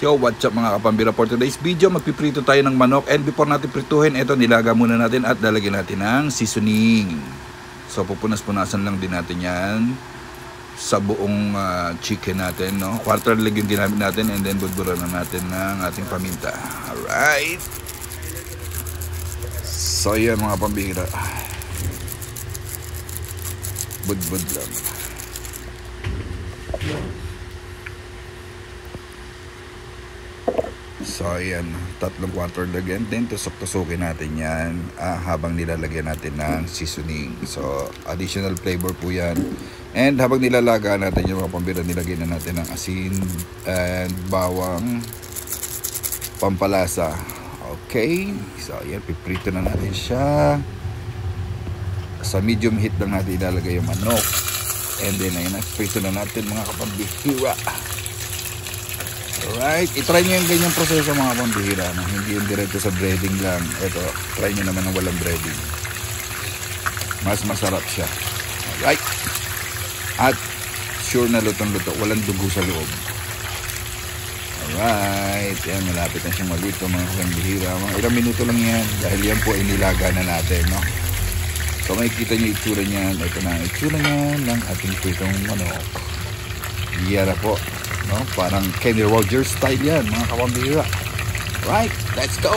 Yo, what's up mga kapambira? For today's video, magpiprito tayo ng manok. And before natin prituhin, ito nilaga muna natin at lalagyan natin ng seasoning. So pupunas-punasan lang din natin yan sa buong chicken natin, no? Quarter leg yung ginamit natin, and then budburan na natin ng ating paminta. Alright. So yan mga pambira. Budbud lang. So ayan, tatlong quarter leg, and then tusok-tusokin natin yan habang nilalagyan natin ng seasoning. So additional flavor po yan. And habang nilalaga natin yung mga pambira, nilagyan na natin ng asin and bawang, pampalasa. Okay, so ayan, piprito na natin siya. Sa medium heat lang natin ilalagay yung manok. And then ayan, prito na natin mga kapambihira. Alright, itry nyo yung ganyang proseso mga pambihira, no? Hindi yung diretso sa breading lang. Ito, try nyo naman ng walang breading. Mas masarap siya. Alright. At sure na lutong-luto, walang dugo sa loob. Alright, yan, malapit na siyang maluto mga pambihira. Mga ilang minuto lang yan, dahil yan po ay nilaga na natin, no? So makikita nyo itsura niyan. Ito na ang itsura niyan ng ating pritong manok. Yara po, no? Parang Kenny Rogers style yan mga kapambihira. Right, let's go!